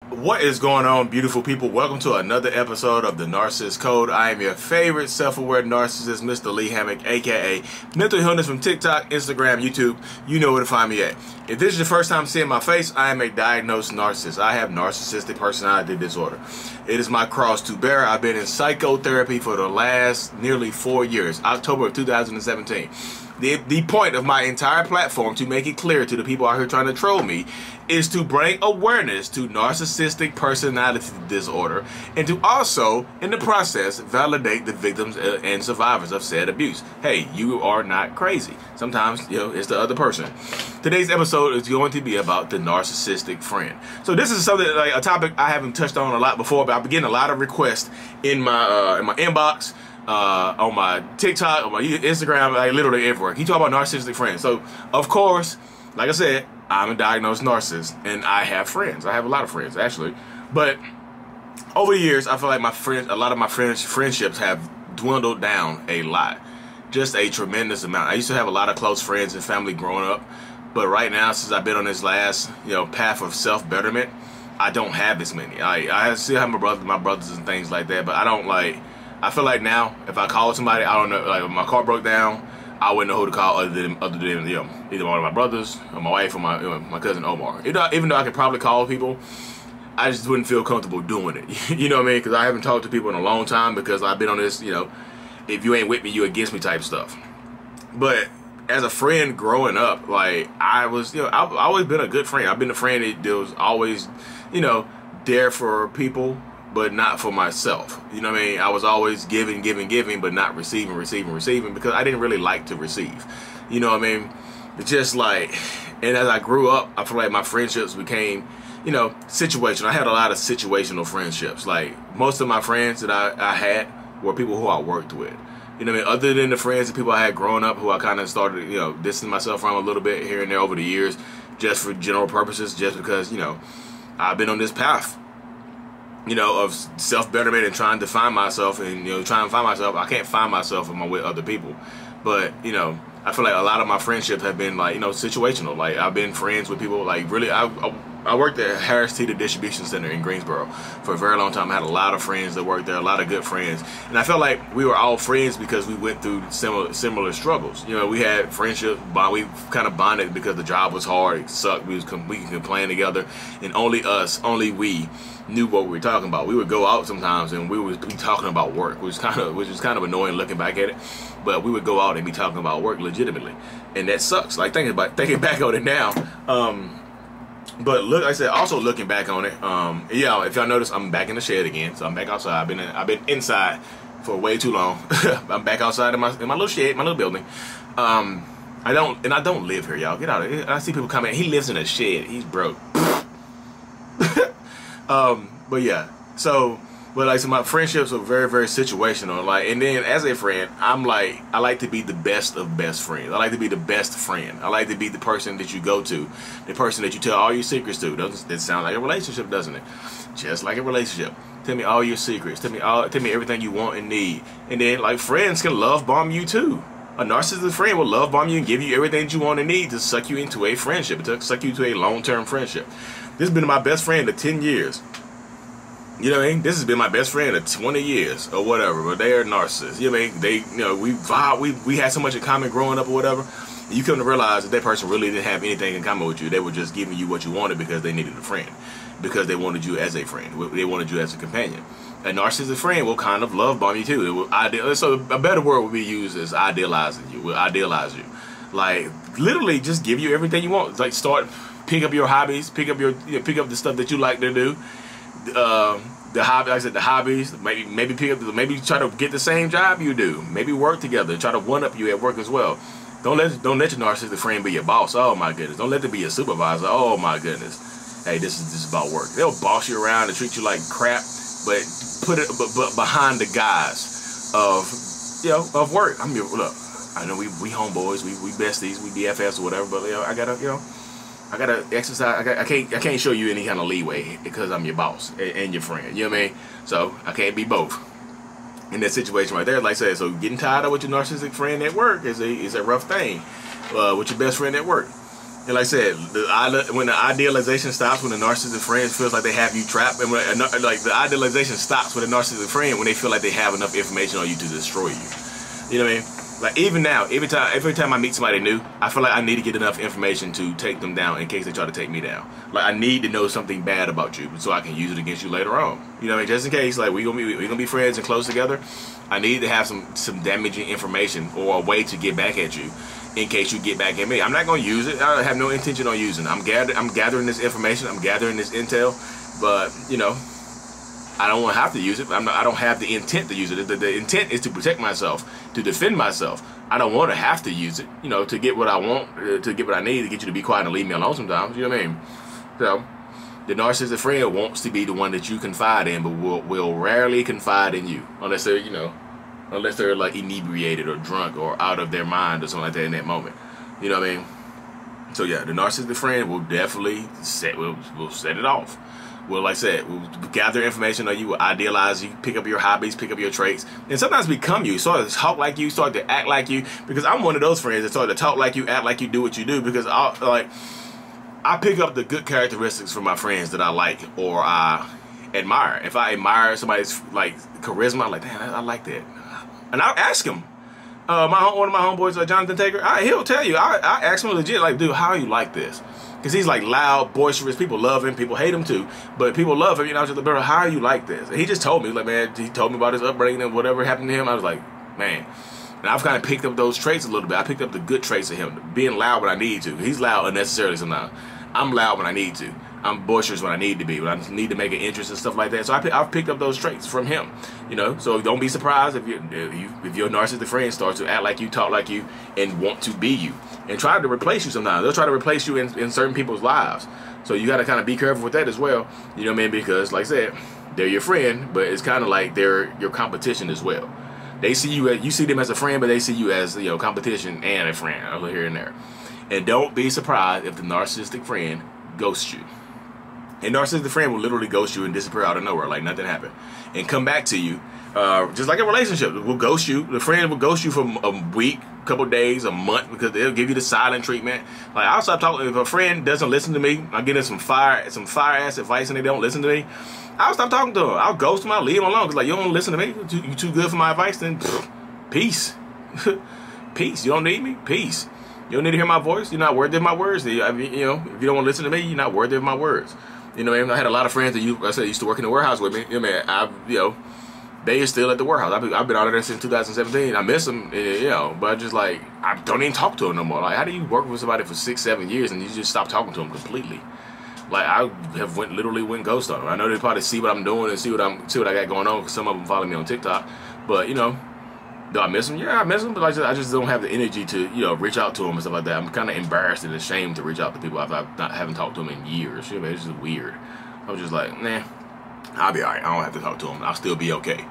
What is going on, beautiful people? Welcome to another episode of the Narcissist Code. I am your favorite self-aware narcissist, Mr. Lee Hammock, aka Mental Illness from TikTok, Instagram, YouTube. You know where to find me at. If this is your first time seeing my face, I am a diagnosed narcissist. I have narcissistic personality disorder. It is my cross to bear. I've been in psychotherapy for the last nearly 4 years, October of 2017. The point of my entire platform, to make it clear to the people out here trying to troll me, is to bring awareness to narcissistic personality disorder and to also, in the process, validate the victims and survivors of said abuse. Hey, you are not crazy. Sometimes, it's the other person. Today's episode is going to be about the narcissistic friend. So this is something, like a topic I haven't touched on a lot before, but I've been getting a lot of requests in my inbox. On my TikTok, on my Instagram, like literally everywhere. He talk about narcissistic friends. So, of course, like I said, I'm a diagnosed narcissist, and I have friends. I have a lot of friends, actually. But over the years, I feel like a lot of my friendships have dwindled down a lot. Just a tremendous amount. I used to have a lot of close friends and family growing up, but right now, since I've been on this last, path of self-betterment, I don't have as many. I still have my brothers and things like that, but I don't I feel like now, if I call somebody, I don't know, like if my car broke down, I wouldn't know who to call other than either one of my brothers or my wife or my cousin Omar. Even though I could probably call people, I just wouldn't feel comfortable doing it. You know what I mean? Because I haven't talked to people in a long time because I've been on this, if you ain't with me, you against me type stuff. But as a friend growing up, I've always been a good friend. I've been a friend that was always, there for people, but not for myself. You know what I mean? I was always giving, but not receiving, because I didn't really like to receive. You know what I mean? It's just and as I grew up, I feel like my friendships became, situational. I had a lot of situational friendships. Like, most of my friends that I had were people who I worked with. You know what I mean? Other than the friends and people I had growing up who I kind of started, distancing myself from a little bit here and there over the years, just for general purposes, just because, I've been on this path, of self-betterment and trying to find myself, and I can't find myself when I'm with other people. But I feel like a lot of my friendships have been situational. Like, I've been friends with people, really, I worked at Harris Teeter Distribution Center in Greensboro for a very long time. I had a lot of friends that worked there, a lot of good friends, and I felt like we were all friends because we went through similar struggles. We had friendship, we kind of bonded because the job was hard, it sucked, we can complain together, and only we knew what we were talking about. We would go out sometimes and we would be talking about work, which is kind of annoying looking back at it. But we would go out and be talking about work legitimately, and that sucks. Like, thinking back on it now. But look, like I said, also looking back on it, if y'all notice, I'm back in the shed again. So I'm back outside. I've been inside for way too long. I'm back outside in my little shed, my little building. I don't live here, y'all. Get out of here. I see people comment. He lives in a shed. He's broke. But yeah, so my friendships are very, very situational. And then as a friend, I like to be the best of best friends. I like to be the best friend. I like to be the person that you go to, the person that you tell all your secrets to. Doesn't it sound like a relationship, doesn't it? Just like a relationship. Tell me all your secrets. Tell me everything you want and need. And then, friends can love bomb you too. A narcissistic friend will love bomb you and give you everything that you want and need to suck you into a friendship, to suck you into a long-term friendship. This has been my best friend of 10 years. You know what I mean? This has been my best friend of 20 years or whatever, but they are narcissists. You know what I mean? We vibe, we had so much in common growing up or whatever. And you come to realize that person really didn't have anything in common with you. They were just giving you what you wanted because they needed a friend, because they wanted you as a friend. They wanted you as a companion. A narcissistic friend will kind of love bomb you too. It will so a better word would be used as idealizing you. Will idealize you. Literally just give you everything you want. Pick up your hobbies, pick up the stuff that you like to do. The hobbies, maybe pick up, maybe try to get the same job you do, maybe work together, try to one up you at work as well. Don't let your narcissistic friend be your boss. Oh my goodness. Don't let them be your supervisor. Oh my goodness. Hey, this is just about work. They'll boss you around and treat you like crap, but but behind the guise of work. Look, I know we homeboys, we besties, we BFFs or whatever, but I gotta exercise. I can't show you any kind of leeway because I'm your boss and your friend. You know what I mean? So I can't be both. In that situation right there, like I said, so getting tired of with your narcissistic friend at work is a rough thing. With your best friend at work, And like I said, when the idealization stops, when the narcissistic friend feels like they have you trapped, and like the idealization stops with a narcissistic friend when they feel like they have enough information on you to destroy you. You know what I mean? Like even now, every time I meet somebody new, I feel like I need to get enough information to take them down in case they try to take me down. Like I need to know something bad about you so I can use it against you later on. You know what I mean? Just in case, like we gonna be friends and close together. I need to have some damaging information or a way to get back at you in case you get back at me. I'm not gonna use it. I have no intention on using it. I'm gathering this information. I'm gathering this intel, but you know, I don't want to have to use it. I don't have the intent to use it. The intent is to protect myself, to defend myself. I don't want to have to use it, you know, to get what I want, to get what I need, to get you to be quiet and leave me alone sometimes. You know what I mean? So, the narcissistic friend wants to be the one that you confide in, but will rarely confide in you unless they're, you know, unless they're like inebriated or drunk or out of their mind or something like that in that moment. You know what I mean? So yeah, the narcissistic friend will definitely set it off. Well, like I said, we'll gather information on you, will idealize you, pick up your hobbies, pick up your traits, and sometimes become you. Start to talk like you, start to act like you. Because I'm one of those friends that start to talk like you, act like you, do what you do. Because I pick up the good characteristics from my friends that I like or I admire. If I admire somebody's like charisma, I'm like, damn, I like that, and I'll ask him. One of my homeboys, Jonathan Taker, he'll tell you. I ask him legit, like, dude, how you like this? Because he's like loud, boisterous. People love him. People hate him too. But people love him. You know, I was just like, bro, how are you like this? And he just told me, like, man, he told me about his upbringing and whatever happened to him. I was like, man. And I've kind of picked up those traits a little bit. I picked up the good traits of him. Being loud when I need to. He's loud unnecessarily sometimes. I'm loud when I need to. I'm boisterous when I need to be. When I need to make an interest and stuff like that. So I've picked up those traits from him. You know, so don't be surprised if your narcissistic friend starts to act like you, talk like you, and want to be you. And try to replace you sometimes. They'll try to replace you in certain people's lives. So you got to kind of be careful with that as well. You know what I mean? Because, like I said, they're your friend, but it's kind of like they're your competition as well. They see you see them as a friend, but they see you as, you know, competition and a friend over here and there. And don't be surprised if the narcissistic friend ghosts you. A narcissistic friend will literally ghost you and disappear out of nowhere like nothing happened, and come back to you. Just like a relationship, will ghost you. The friend will ghost you for a week, couple days, a month, because they'll give you the silent treatment. Like, I'll stop talking. If a friend doesn't listen to me, I'm getting some fire ass advice and they don't listen to me, I'll stop talking to them. I'll ghost them. I'll leave them alone. Because, like, you don't listen to me, you too good for my advice, then peace. Peace. You don't need me? Peace. You don't need to hear my voice? You're not worthy of my words. I mean, you know, if you don't want to listen to me, you're not worthy of my words. You know, I had a lot of friends that used to work in the warehouse with me. You know, they are still at the warehouse. I've been out of there since 2017. I miss them, you know, but I just, like, I don't even talk to them no more. Like, how do you work with somebody for 6-7 years and you just stop talking to them completely? Like, I have literally went ghost on them. I know they probably see what I'm doing and see what I got going on, because some of them follow me on TikTok. But, you know, do I miss them? Yeah, I miss them, but I just don't have the energy to, you know, reach out to them and stuff like that. I'm kind of embarrassed and ashamed to reach out to people haven't talked to them in years. You know, it's just weird. I was just like, nah, I'll be alright. I don't have to talk to them. I'll still be okay.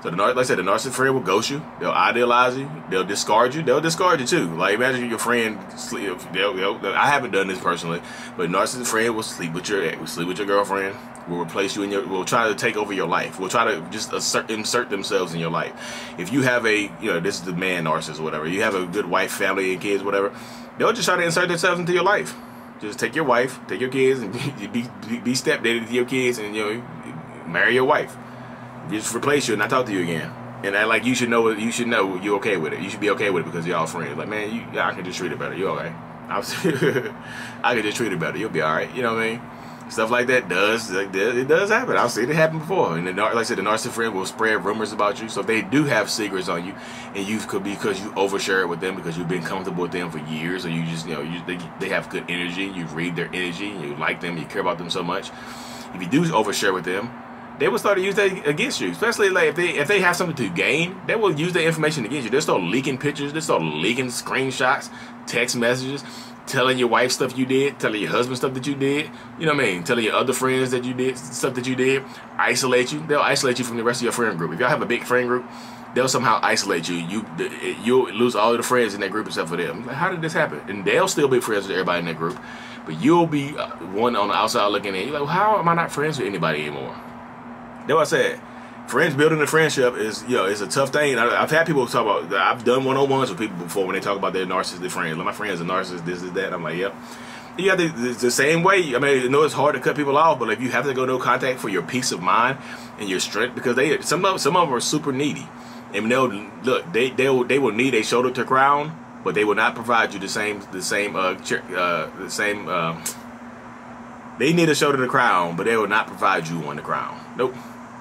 So, like I said, the narcissistic friend will ghost you. They'll idealize you. They'll discard you. They'll discard you too. Like, imagine your friend sleep. I haven't done this personally, but narcissistic friend will sleep with your girlfriend. Will replace you will try to take over your life. Will try to just insert themselves in your life. If you have this is the man narcissist or whatever. You have a good wife, family, and kids, whatever. They'll just try to insert themselves into your life. Just take your wife, take your kids, and be stepdaddy to your kids, and, you know, marry your wife. Just replace you and not talk to you again. And act like you should know you're okay with it. You should be okay with it because y'all friends. Like, man, I can just treat it better. You okay? I can just treat it better. You'll be alright. You know what I mean? Stuff like that does happen. I've seen it happen before. And like I said, the narcissistic friend will spread rumors about you. So if they do have secrets on you, and you could be because you overshare it with them because you've been comfortable with them for years, or you just, you know, they have good energy. You read their energy, and you like them, you care about them so much. If you do overshare with them, they will start to use that against you. Especially like if they have something to gain, they will use that information against you. They'll start leaking pictures. They'll start leaking screenshots, text messages, telling your wife stuff you did, telling your husband stuff that you did, you know what I mean, telling your other friends that you did, stuff that you did, isolate you. They'll isolate you from the rest of your friend group. If y'all have a big friend group, they'll somehow isolate you. You'll lose all of the friends in that group except for them. Like, how did this happen? And they'll still be friends with everybody in that group, but you'll be one on the outside looking in. You're like, well, how am I not friends with anybody anymore? That's what I said. friends building a friendship is, it's a tough thing. I've had people talk about, I've done one-on-ones with people before when they talk about their narcissistic friends. Like, my friend's a narcissist, this is that. I'm like, yep. You have the same way. I mean, I know it's hard to cut people off, but if you have to go no contact for your peace of mind and your strength, because some of them are super needy, and they will need a shoulder to crown, but they will not provide you the same. They need a shoulder to crown, but they will not provide you one to crown. Nope.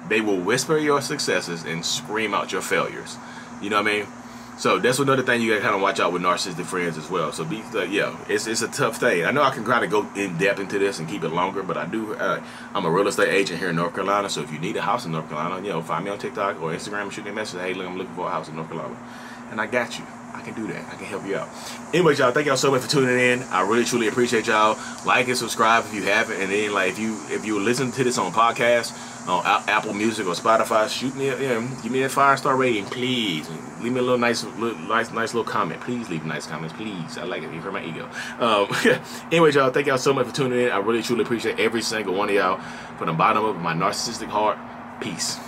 They will whisper your successes and scream out your failures. You know what I mean? So that's another thing you gotta kind of watch out with narcissistic friends as well. So it's a tough thing. I know I can kind of go in depth into this and keep it longer, but I'm a real estate agent here in North Carolina. So if you need a house in North Carolina, find me on TikTok or Instagram and shoot me a message. Hey, look, I'm looking for a house in North Carolina, and I got you. I can do that. I can help you out. Anyways, y'all, thank y'all so much for tuning in. I really truly appreciate y'all. Like and subscribe if you haven't, and then like if you listen to this on podcast, on Apple Music or Spotify, shoot me give me a 5-star rating, please. Leave me a little nice little comment. Please leave nice comments, please. I like it. You hurt my ego. Anyways, y'all, thank y'all so much for tuning in. I really truly appreciate every single one of y'all from the bottom of my narcissistic heart. Peace.